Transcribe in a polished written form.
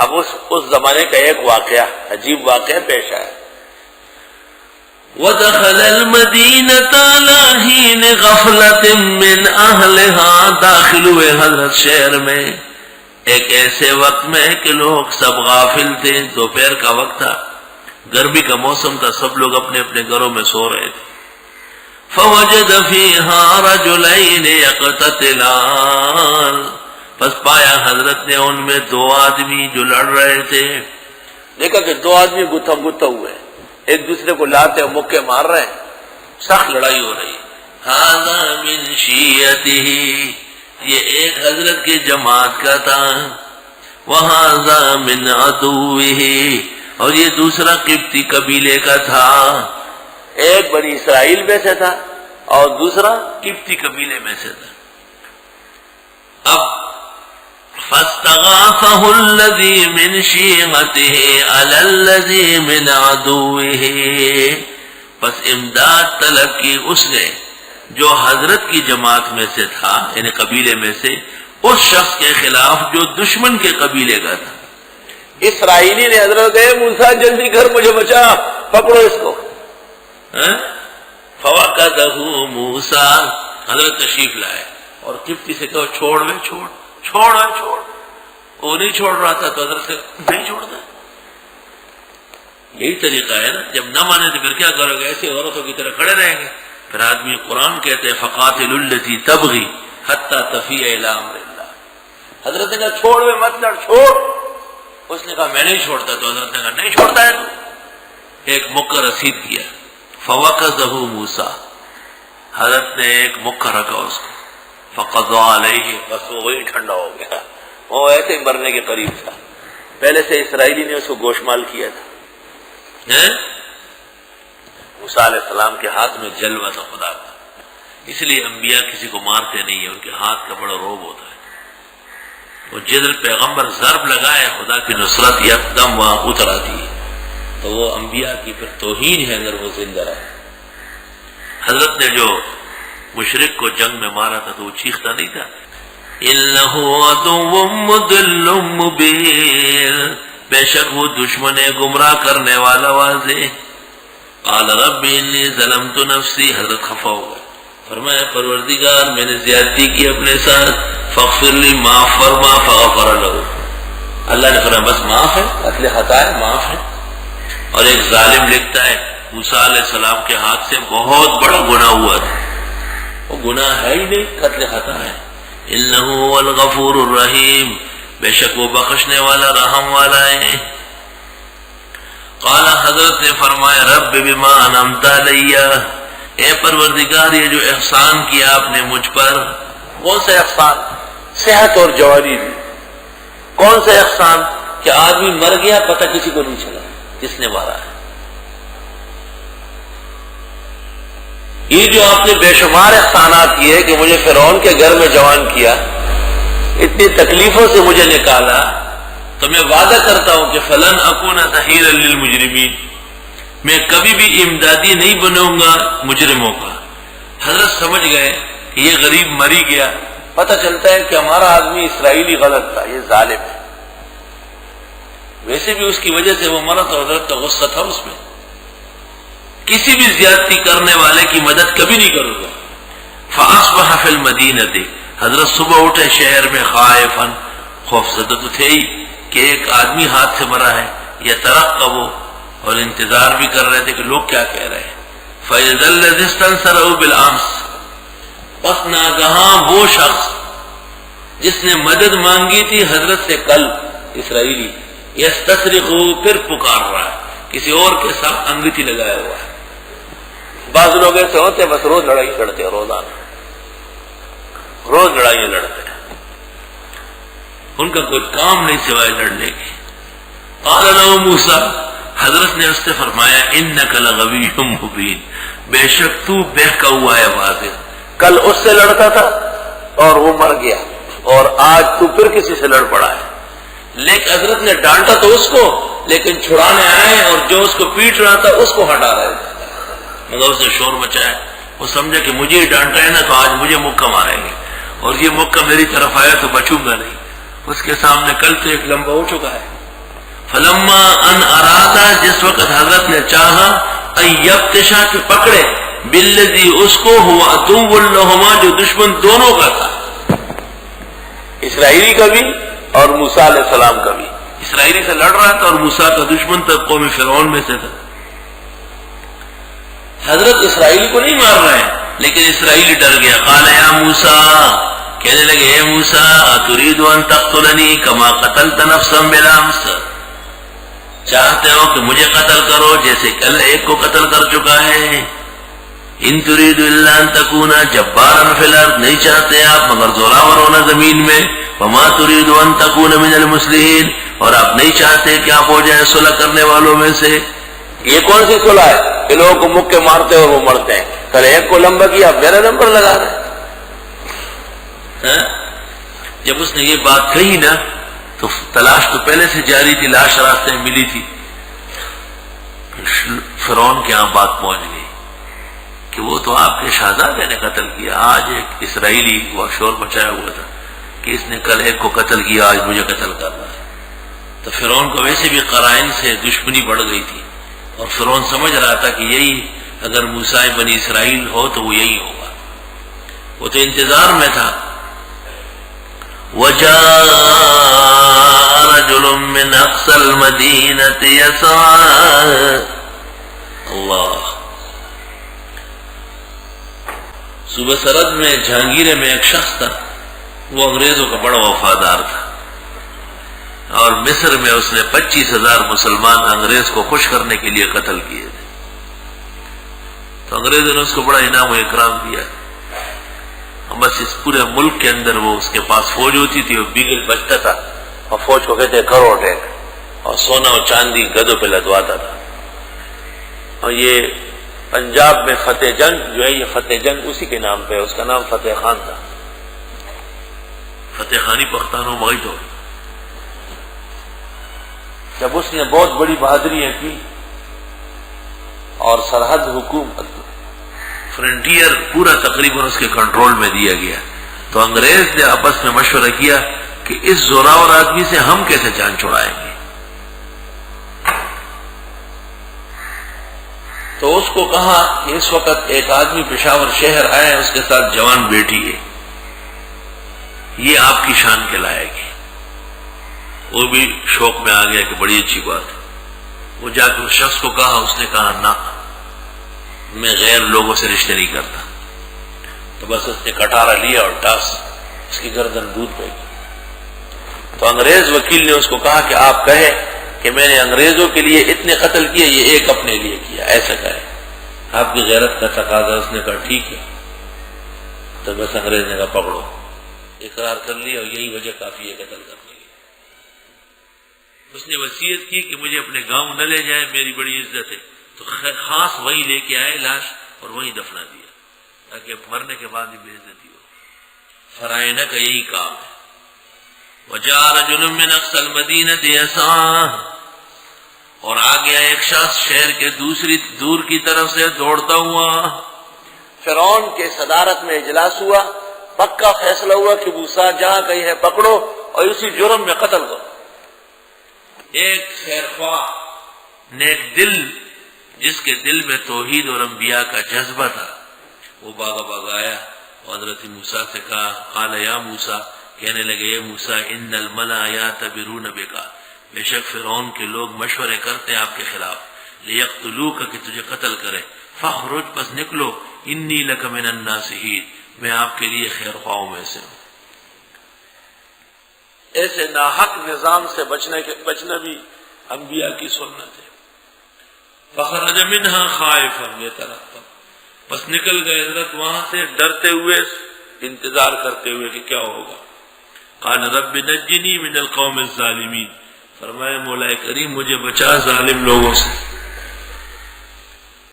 اب اس زمانے کا ایک واقعہ، عجیب واقعہ پیش آیا. وَدَخَلَ الْمَدِينَةَ عَلَى حِينِ غَفْلَةٍ مِّنْ أَهْلِهَا، داخل ہوئے حضرت شہر میں ایک ایسے وقت میں کہ لوگ سب غافل تھے. دوپہر کا وقت تھا، گرمی کا موسم تھا، سب لوگ اپنے اپنے گھروں میں سو رہے تھے. فَوَجَدَ فِيهَا رَجُلَيْنِ يَقْتَتِلَانِ، پس پایا حضرت نے ان میں دو آدمی جو لڑ رہے تھے. دیکھا کہ دو آدمی گتھا گتھا ہوئے ہیں، ایک دوسرے کو لاتے ہیں، مکے مار رہے ہیں، سخت لڑائی ہو رہی ہے. هَذَا مِنْ شِيَّتِهِ، یہ ایک حضرت کی جماعت کا تھا. وَهَذَا مِنْ عَدُوِّهِ، اور یہ دوسرا قبطی قبیلے کا تھا. ایک بنی اسرائیل میں سے تھا اور دوسرا قبطی قبیلے میں سے تھا. اب فَاسْتَغَاثَهُ الَّذِي مِنْ شِيعَتِهِ عَلَى الَّذِي مِنْ عَدُوِّهِ، پس امداد طلب کی اس نے جو حضرت کی جماعت میں سے تھا، یعنی قبیلے میں سے، اس شخص کے خلاف جو دشمن کے قبیلے کا تھا. اسرائیلی نے حضرت کہے موسیٰ جلدی کر، مجھے بچا، پکڑو اس کو. فَوَقَدَهُ مُوسَىٰ، حضرت تشریف لائے اور قبطی سے کہو چھوڑ وے، چھوڑ چھوڑ چھوڑ. وہ نہیں چھوڑ رہا تھا تو حضرت سے نہیں چھوڑنا. یہی طریقہ ہے نا، جب نہ مانے تو پھر کیا کرو گے؟ ایسے عورتوں کی طرح کھڑے رہیں گے. پھر آدمی قرآن کہتے ہیں فَقَاتِلُوا الَّتِي تَبْغِي حَتَّىٰ تَفِيَ إِلَىٰ أَمْرِ اللَّهِ. حضرت نے کہا چھوڑ وے، مت لڑ، چھوڑ. اس نے کہا میں نہیں چھوڑتا، تو حضرت نے کہا نہیں چھوڑتا ہے تو. ایک مکہ رسید کیا. فَوَقَذَهُ مُوسَىٰ، حضرت نے ایک مکہ رکھا اس کو. فَقَضَىٰ عَلَيْهِ، بس وہ وہی ٹھنڈا ہو گیا، وہ ایسے ہی مرنے کے قریب تھا. پہلے سے اسرائیلی نے اس کو گوشمال کیا تھا. موسیٰ علیہ السلام کے ہاتھ میں جلوہ تھا خدا کا، اس لیے انبیاء کسی کو مارتے نہیں ہیں، ان کے ہاتھ کا بڑا روب ہوتا ہے. وہ جدل پیغمبر ضرب لگائے، خدا کی نصرت یکدم وہاں اتر آتی ہے. تو وہ انبیاء کی پھر توہین ہے اگر وہ زندہ رہے. حضرت نے جو مشرک کو جنگ میں مارا تھا تو وہ چیختا نہیں تھا اِنَّهُ عَدُوٌّ مُضِلٌّ مُبِينٌ، بے شک وہ دشمن گمراہ کرنے والا واضح. قال رب انی ظلمت نفسی، حضرت خفا ہو گئے، فرمایا پروردگار میں نے زیادتی کی اپنے ساتھ، فاغفر لی، معاف فرما. فغفر له، اللہ نے فرمایا بس معاف ہے، قتل خطا ہے، معاف ہے. اور ایک ظالم لکھتا ہے موسیٰ علیہ السلام کے ہاتھ سے بہت بڑا گناہ ہوا تھا. وہ گناہ ہے ہی نہیں، قتل خطا ہے. انہ هو الغفور الرحیم، بے شک وہ بخشنے والا رحم والا ہے. قال، حضرت نے فرمایا رب بما انعمت علی، اے پروردگار یہ جو احسان کیا آپ نے مجھ پر. کون سا احسان؟ صحت اور جوانی دی. کون سا احسان؟ کہ آدمی مر گیا پتہ کسی کو نہیں چلا کس نے مارا ہے. یہ جو آپ نے بے شمار احسانات کیے کہ مجھے فرعون کے گھر میں جوان کیا، اتنی تکلیفوں سے مجھے نکالا، تو میں وعدہ کرتا ہوں کہ فلن اکون ظہیرا للمجرمین، میں کبھی بھی امدادی نہیں بنوں گا مجرموں کا. حضرت سمجھ گئے کہ یہ غریب مری گیا. پتہ چلتا ہے کہ ہمارا آدمی اسرائیلی غلط تھا، یہ ظالم ہے. ویسے بھی اس کی وجہ سے وہ مرا تو حضرت کا غصہ تھا اس میں. کسی بھی زیادتی کرنے والے کی مدد کبھی نہیں کروں گا. فاصبح فی المدینہ، حضرت صبح اٹھے شہر میں خائفا، خوفزدہ تو تھے ہی کہ ایک آدمی ہاتھ سے مرا ہے. یترقب، اور انتظار بھی کر رہے تھے کہ لوگ کیا کہہ رہے ہیں. فَإِذَا الَّذِي اسْتَنصَرَهُ بِالْأَمْسِ، پس ناگہاں وہ شخص جس نے مدد مانگی تھی حضرت سے کل، اسرائیلی، یستصرخ، پھر پکار رہا ہے، کسی اور کے ساتھ انگیٹھی لگایا ہوا ہے. بعض لوگ ایسے ہوتے ہیں بس روز لڑائی لڑتے ہیں، روزانہ روز لڑائیاں لڑتے ہیں، ان کا کوئی کام نہیں سوائے لڑنے کی. قال له موسیٰ، حضرت نے اس سے فرمایا انک لغوی مبین، بے شک تو بہکا ہوا ہے واضح. کل اس سے لڑتا تھا اور وہ مر گیا، اور آج تو پھر کسی سے لڑ پڑا ہے. لیکن حضرت نے ڈانٹا تو اس کو، لیکن چھڑانے آئے اور جو اس کو پیٹ رہا تھا اس کو ہٹا رہے تھے. مگر اس نے شور مچایا، وہ سمجھا کہ مجھے ہی ڈانٹا ہے نا تو آج مجھے مکہ ماریں گے، اور یہ مکہ میری طرف آیا تو بچوں گا نہیں. اس کے سامنے کل تو ایک لمبا ہو چکا ہے، فلما ان ارادا، جس وقت حضرت نے چاہا، ان یبطشا، کہ پکڑے، بالذی، اس کو، ہوا عدو لہما، جو دشمن دونوں کا تھا، اسرائیلی کا بھی اور موسیٰ علیہ السلام کا بھی. اسرائیلی سے لڑ رہا تھا اور موسیٰ کا دشمن تھا، قوم فرعون میں سے تھا. حضرت اسرائیلی کو نہیں مار رہے ہیں، لیکن اسرائیلی ڈر گیا. قال یا موسیٰ، کہنے لگے اے موسیٰ، ترید ان تقتلنی کما قتلت نفسا بالامس، چاہتے ہو کہ مجھے قتل کرو جیسے کل ایک کو قتل کر چکا ہے. ان ترید الا ان تکون جبارا فی الارض، نہیں چاہتے آپ مگر زوراور ہونا زمین میں. وما ترید ان تکون من المصلحین، اور آپ نہیں چاہتے کہ آپ ہو جائیں صلح کرنے والوں میں سے. یہ کون سی صلح ہے کہ لوگوں کو مکے مارتے اور وہ مرتے ہیں؟ کل ایک کو لمبا کیا، اب میرا نمبر لگا رہے ہیں. جب اس نے یہ بات کہی نا تو تلاش تو پہلے سے جاری تھی، لاش راستے میں ملی تھی. فرعون کے یہاں بات پہنچ گئی کہ وہ تو آپ کے شہزادے نے قتل کیا. آج ایک اسرائیلی وہ شور مچایا ہوا تھا کہ اس نے کل ایک کو قتل کیا، آج مجھے قتل کر رہا ہے. تو فرعون کو ویسے بھی قرائن سے دشمنی بڑھ گئی تھی، اور فرعون سمجھ رہا تھا کہ یہی اگر موسیٰ بنی اسرائیل ہو تو وہ یہی ہوگا. وہ تو انتظار میں تھا. وَجَاءَ رَجُلٌ مِّنْ أَقْصَى الْمَدِينَةِ يَسْعَىٰ. اللہ، صوبہ سرد میں جہانگیرے میں ایک شخص تھا، وہ انگریزوں کا بڑا وفادار تھا، اور مصر میں اس نے 25,000 مسلمان انگریز کو خوش کرنے کے لیے قتل کیے تھے. تو انگریزوں نے اس کو بڑا انعام و اکرام دیا. بس اس پورے ملک کے اندر وہ اس کے پاس فوج ہوتی تھی، وہ بیگل بچتا تھا، اور فوج کو کہتے کروڑ ٹیک، اور سونا اور چاندی گدوں پہ لدواتا تھا. اور یہ پنجاب میں فتح جنگ جو ہے، یہ فتح جنگ اسی کے نام پہ ہے، اس کا نام فتح خان تھا. فتح خانی پختانوں مغی تو. جب اس نے بہت بڑی بہادریاں کی اور سرحد حکومت، فرنٹیئر پورا تقریباً اس کے کنٹرول میں دیا گیا، تو انگریز نے آپس میں مشورہ کیا کہ اس زوراور آدمی سے ہم کیسے جان چھڑائیں گے. تو اس کو کہا کہ اس وقت ایک آدمی پشاور شہر آئے، اس کے ساتھ جوان بیٹی ہے، یہ آپ کی شان کے لائق ہے. وہ بھی شوق میں آ گیا کہ بڑی اچھی بات ہے. وہ جا کے اس شخص کو کہا، اس نے کہا نہ، میں غیر لوگوں سے رشتے نہیں کرتا. تو بس اس نے کٹارا لیا اور ٹاس اس کی گردن دودھ پہ گئی. تو انگریز وکیل نے اس کو کہا کہ آپ کہے کہ میں نے انگریزوں کے لیے اتنے قتل کیے، یہ ایک اپنے لیے کیا، ایسا کہے. آپ کی غیرت کا تقاضا. اس نے کہا ٹھیک ہے. تو بس انگریز نے کہا پکڑو. اقرار کر لیا، اور یہی وجہ کافی ہے قتل کرنے کی. اس نے وصیت کی کہ مجھے اپنے گاؤں نہ لے جائے، میری بڑی عزت ہے. تو خاص وہیں لے کے آئے لاش اور وہیں دفنا دیا، تاکہ مرنے کے بعد ہی بے عزتی ہو. فرائنہ کا یہی کام ہے. وَجَاءَ رَجُلٌ مِّنْ أَقْصَى الْمَدِينَةِ يَسْعَىٰ، اور آ گیا ایک شخص شہر کے دوسری دور کی طرف سے دوڑتا ہوا. فرعون کے صدارت میں اجلاس ہوا، پکا فیصلہ ہوا کہ موسیٰ جہاں کہیں ہے پکڑو اور اسی جرم میں قتل کرو. ایک خیرخواہ نیک دل، جس کے دل میں توحید اور انبیاء کا جذبہ تھا، وہ باغا باغ آیا اور حضرت موسیٰ سے کہا، قال یا موسیٰ، کہنے لگے اے موسیٰ، ان الملأ یعتبرون بک، بے شک فرعون کے لوگ مشورے کرتے ہیں آپ کے خلاف، لیقتلوک، کہ تجھے قتل کرے، فاخرج، پس نکلو، انی لک من الناصحین، میں آپ کے لیے خیر خواہوں میں سے ہوں. ایسے ناحق نظام سے بچنا بھی انبیاء کی سنت ہے. فخرج منها خائفا يترقب، بس نکل گئے حضرت وہاں سے ڈرتے ہوئے، انتظار کرتے ہوئے کہ کیا ہوگا. قال رب نجنی من القوم الظالمین، فرمائے مولا کریم مجھے بچا ظالم لوگوں سے.